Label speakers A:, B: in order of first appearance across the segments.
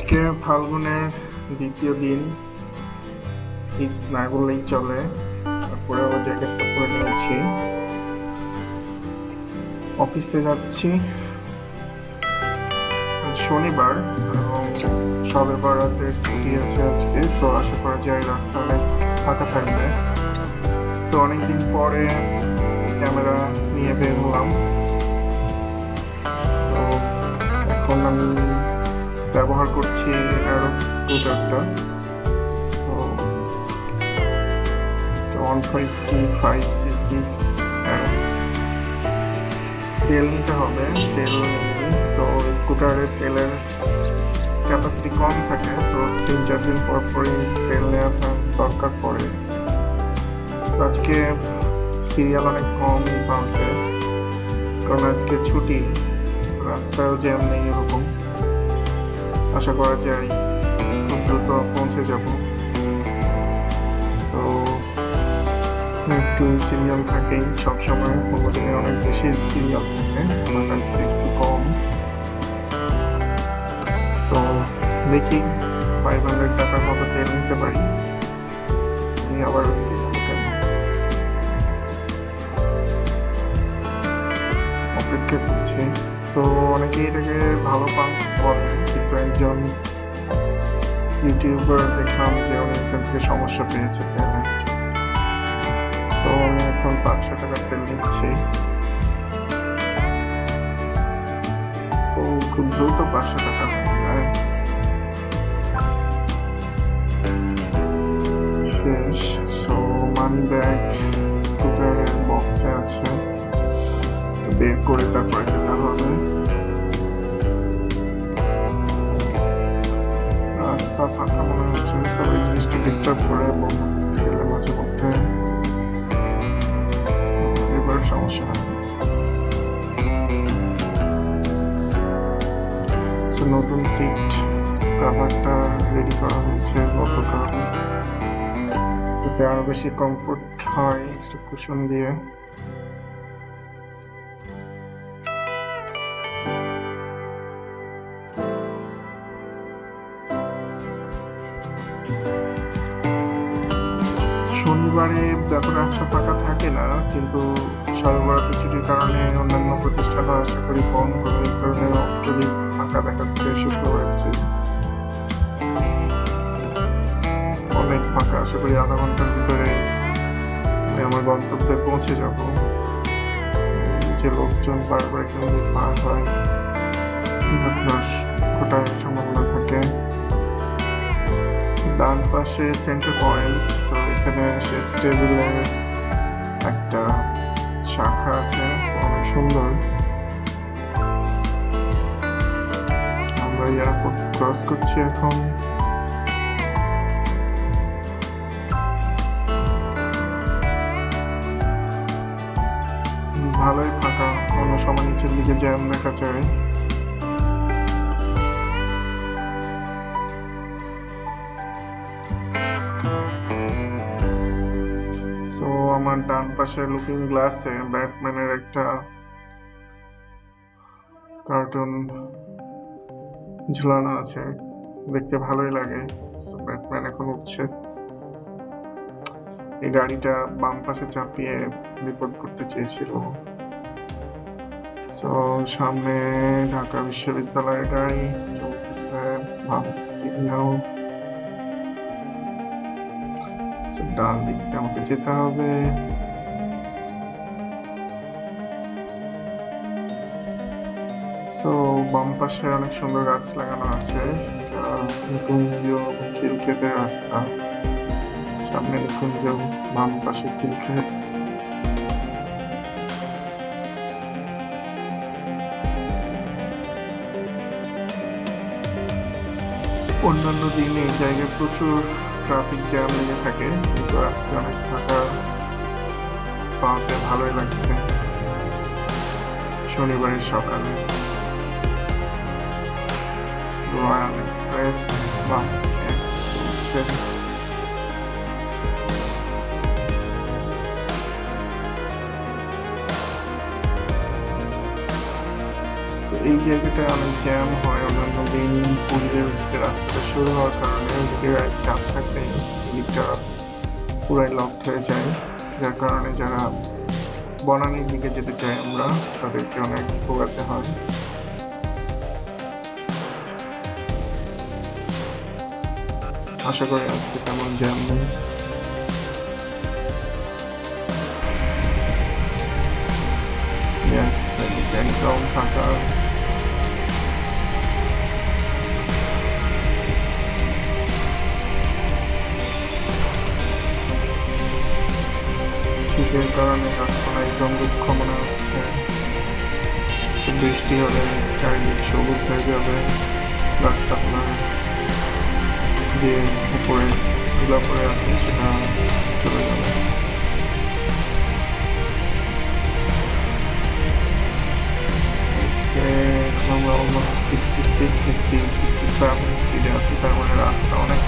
A: আজকে ফাল্গুনের দ্বিতীয় দিন, শীত না বললেই চলে। তারপরে আবার জ্যাকেটটা পরে নিয়েছি, অফিসে যাচ্ছি। শনিবার এবং সবে বরাতের ছুটি আছে আজকে, সো আশা করা যায় রাস্তা অনেক ফাঁকা থাকবে। তো অনেকদিন পরে ক্যামেরা নিয়ে বের হলাম। তো এখন আমি ব্যবহার করছি অ্যারোক্স স্কুটারটা। তো 155 সিসি অ্যারোক্স। তেল নিতে হবে, তেল নিই। তো স্কুটারের তেলের ক্যাপাসিটি কম থাকে, তো 3-4 দিন পর পরই তেল নেওয়া দরকার পড়ে। আজকে সিরিয়াল অনেক কম পাম্পে, কারণ আজকে ছুটি, রাস্তায়ও জ্যাম নেই এরকম। আশা করা যায় খুব দ্রুত পৌঁছে যাব। তো একটু সিরিয়াল থাকেই সবসময়, দিনে অনেক বেশি সিরিয়াল থাকে, আমার আজকে একটু কম। তো দেখি 500 টাকার মতো তেল নিতে পারি, আমি আবার অপেক্ষা করছি। তো অনেকেই এটাকে ভালো পাম্প বলে, কিন্তু একজন ইউটিউবার দেখলাম যে উনি এখান থেকে সমস্যা পেয়েছে তেলে। তো আমি এখন 500 টাকার তেল নিচ্ছি। তো খুব দ্রুত 500 টাকা হয়ে যায়। শেষ। সো মানি ব্যাগ স্কুটারের বক্সে আছে, বের করে তারপরে যেতে হবে। রাস্তা ফাঁকা মনে হচ্ছে, সব এই জিনিসটা ডিস্টার্ব করে গেলে মাঝে মধ্যে। এবার সমস্যা হয়। নতুন সিট কাভারটা রেডি করা হয়েছে গতকাল, এতে আরো বেশি কমফোর্ট হয় এক্সট্রা কুশন দিয়ে। শনিবারে ব্যাপক রাস্তা ফাঁকা থাকে না, কিন্তু সবে বরাতের ছুটির কারণে অন্যান্য প্রতিষ্ঠানও আশা করি বন্ধ, এই কারণে অত্যধিক ফাঁকা দেখাচ্ছে। শুক্রবার অনেক ফাঁকা, আশা করি আধা ঘন্টার ভিতরে আমি আমার গন্তব্যে পৌঁছে যাব। যে লোকজন বারবার এখানে পার হয়, ঘটার সম্ভাবনা থাকে। ডান পাশে সেন্টার পয়েন্ট, তো এখানে শেষ টেবিলের একটা শাখা আছে, অনেক সুন্দর। আমরা এয়ারপোর্ট ক্রস করছি এখন। ভালোই ফাঁকা, অন্য সময় নিচের দিকে জ্যাম দেখা যায়। তো আমার ডান পাশে লুকিং গ্লাসে ব্যাটম্যানের একটা কার্টুন ঝুলানো আছে, দেখতে ভালোই লাগে। ব্যাটম্যান এখন উঠছে। এই গাড়িটা বাম পাশে চাপিয়ে বিপদ করতে চেয়েছিল। তো সামনে ঢাকা বিশ্ববিদ্যালয়ের গাড়ি চলতেছে, সিগন্যাল। ডান দিক দিয়ে আমাকে যেতে হবে। তো বাম পাশে অনেক সুন্দর গাছ লাগানো আছে, সেটা নিকুঞ্জ খিলক্ষেতের রাস্তা। সামনে নিকুঞ্জ, বাম পাশে খিলক্ষেত। অন্যান্য দিনে এই জায়গায় প্রচুর ট্রাফিক জ্যাম লেগে থাকে, কিন্তু আজকে অনেক ফাঁকা পাওয়াতে ভালোই লাগছে শনিবারের সকালে। রয়্যাল এক্সপ্রেস বাম দিকে চলছে। এই জায়গাটায় অনেক জ্যাম হয় অন্যান্য দিন। পুরীর রাস্তাটা শুরু হওয়ার কারণে ওদিকে চাপ থাকলে দিকটা পুরাই লকড হয়ে যায়, যার কারণে যারা বনানীর দিকে যেতে চাই আমরা তাদেরকে অনেক ভোগাতে হয়। আশা করি আজকে তেমন জ্যাম নেই। একদম ফাঁকা। শীতের কারণে গাছপালা একদম দুঃখ মনে হচ্ছে। বৃষ্টি হলে চারিদিক সবুজ হয়ে যাবে, গাছপালা যে উপরে ধুলা পড়ে আছে সেটা চলে যাবে। আমরা অলমোস্ট 66, 67 স্পিডে আছি, তার মানে রাস্তা অনেক।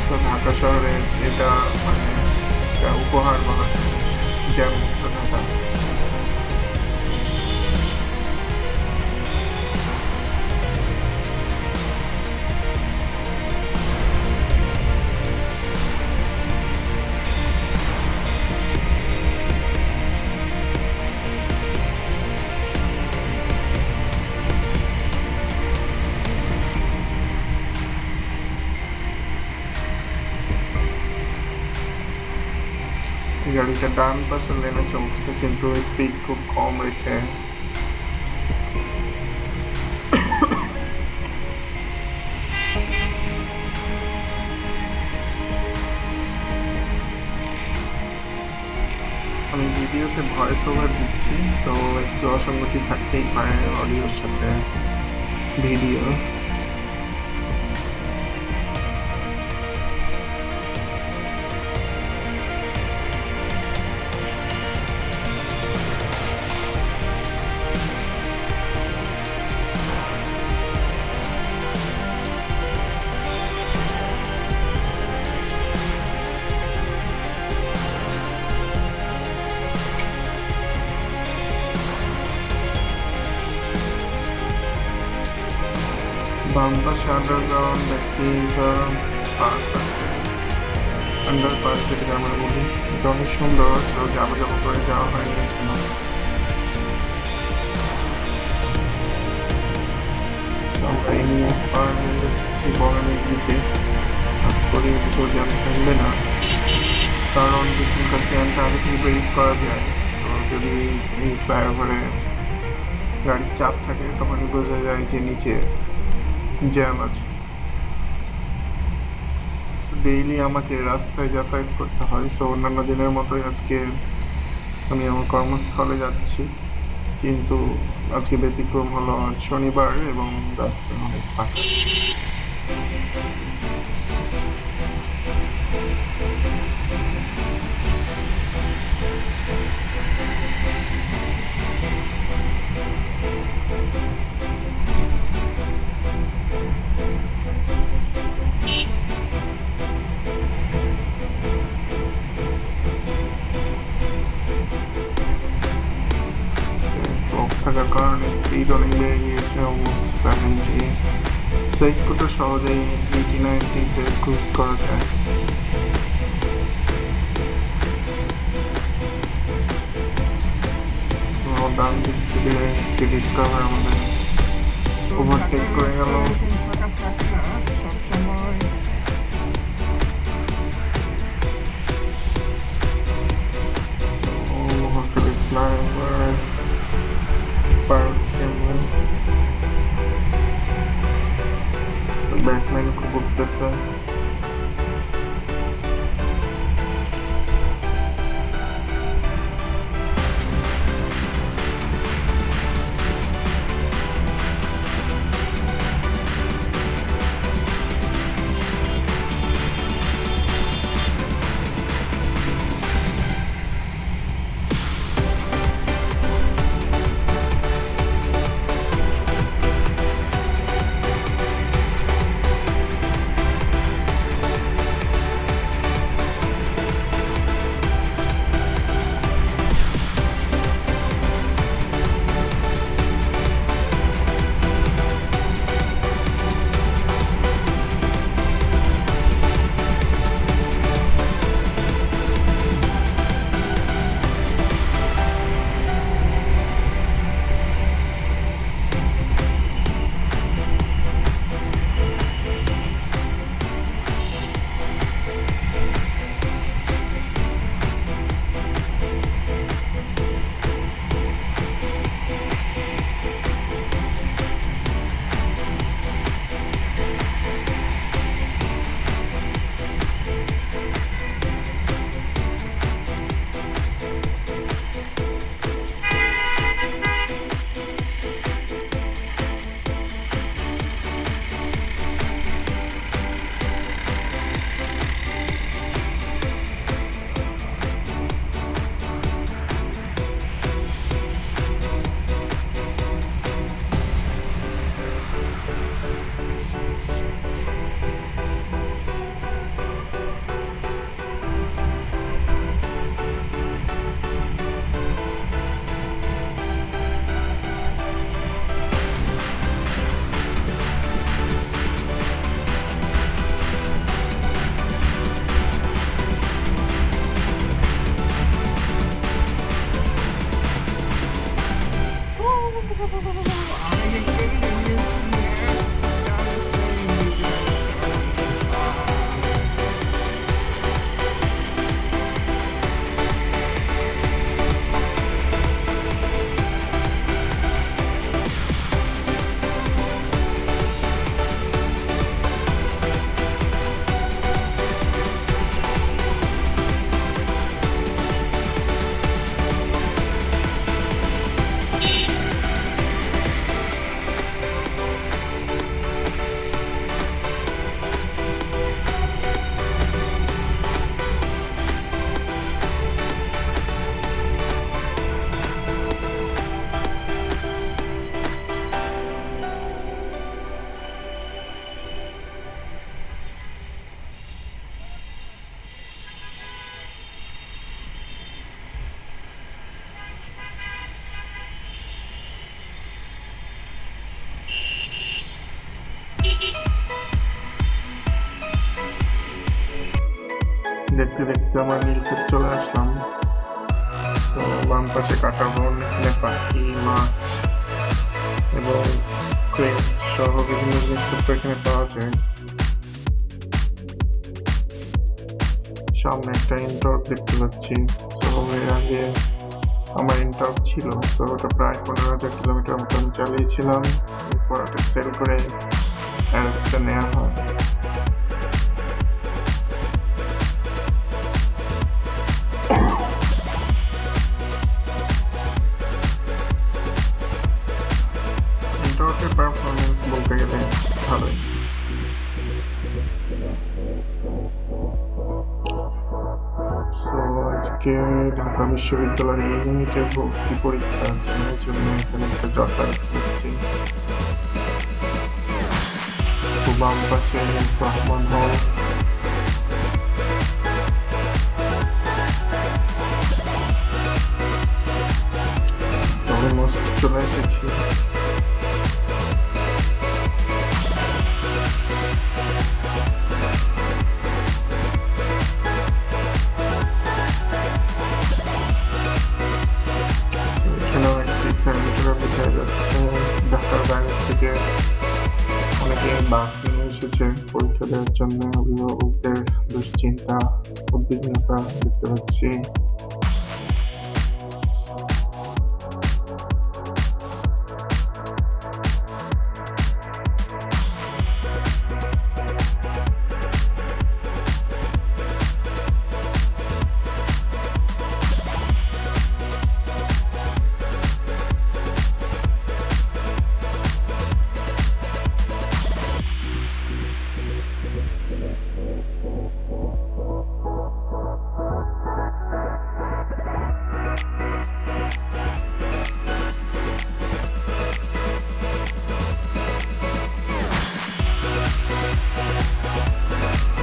A: তো ঢাকা শহরে এটা মানে একটা উপহার বলা যায়, জ্যাম মুক্ত ঢাকা। গাড়িটা ডান পাশের লেনে চলছে, কিন্তু স্পিড খুব কম রেখে। আমি ভিডিওতে ভয়েস ওভার দিচ্ছি, তো একটু অসঙ্গতি থাকতেই পারে অডিওর সাথে ভিডিও। বাম পাশে আন্ডারগ্রাউন্ড একটি পার্ক আছে, আন্ডার পার্ক যেটাকে আমরা বলি। এটা অনেক সুন্দর, তো যাবো যাবো করে যাওয়া হয়নি এখনো। আমরা ইংলিশ পার হয়ে যাচ্ছি বনানীর দিকে। আশা করি দুটো জ্যাম থাকবে না, কারণ এখানকার জ্যামটা আগে থেকে প্রেডিক্ট করা যায়। তো যদি এই ফ্লাইওভারে গাড়ির চাপ থাকে তখনই বোঝা যায় যে নিচে জ্যাম আছে। ডেইলি আমাকে রাস্তায় যাতায়াত করতে হয়, সো অন্যান্য দিনের মতোই আজকে আমি আমার কর্মস্থলে যাচ্ছি, কিন্তু আজকে ব্যতিক্রম হলো শনিবার এবং রাস্তা অনেক ফাঁকা। থাকার কারণে স্পিড অনেক বেড়ে গিয়েছে, অলমোস্ট 70। সেই স্কুটার সহজেই 80-90-তে ক্রুজ করা যায়। ডান দিক থেকে একটি ডিসকভার আমাদের ওভারটেক করে গেল। ফ্লাইওভার পার হচ্ছে আমরা, ব্যাটম্যান খুব উঠতেছে। দেখতে দেখতে আমরা নীলক্ষেত চলে আসলাম। তো বাম পাশে কাটা বন, এখানে পাখি, মাছ এবং ক্রেস্ট সহ বিভিন্ন জিনিসপত্র এখানে পাওয়া যায়। সামনে একটা ইনটর্ক দেখতে পাচ্ছি। তো এর আগে আমার ইনটর্ক ছিল, তো ওটা প্রায় 15,000 কিলোমিটার মতো আমি চালিয়েছিলাম। এরপর ওটা সেল করে অ্যারক্সটা নেওয়া হয়। ইনটর্কের পারফরমেন্স বলতে গেলে ভালোই। সো আজকে ঢাকা বিশ্ববিদ্যালয়ের এই ইউনিটের ভর্তি পরীক্ষা আছে, এই জন্য এখানে একটা যাতায়াত করছি। তো বাম পাশে রহমান হল, অলমোস্ট চলে এসেছি। এখানেও একটি সেন্টার বোঝা যাচ্ছে। ঢাকার বাইরে থেকে অনেকে বাস নিয়ে এসেছে পরীক্ষা দেওয়ার জন্য। অভিভাবকদের দুশ্চিন্তা, উদ্বিগ্নতা দেখতে পাচ্ছি।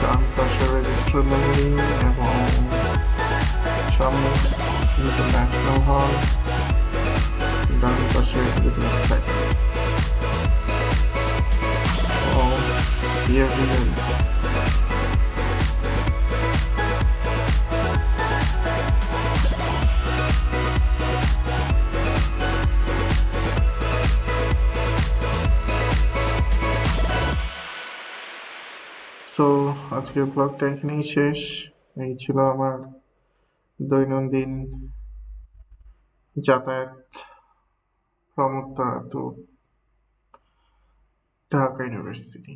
A: ডান পাশে রেজিস্টার বিল্ডিং এবং সামনে ইন্টারন্যাশনাল হল, ডান পাশে বিভিন্ন সাইট ও ইয়েভিলেন। সো আজকের ব্লগটা এখানেই শেষ। এই ছিল আমার দৈনন্দিন যাতায়াত from Uttara to Dhaka university.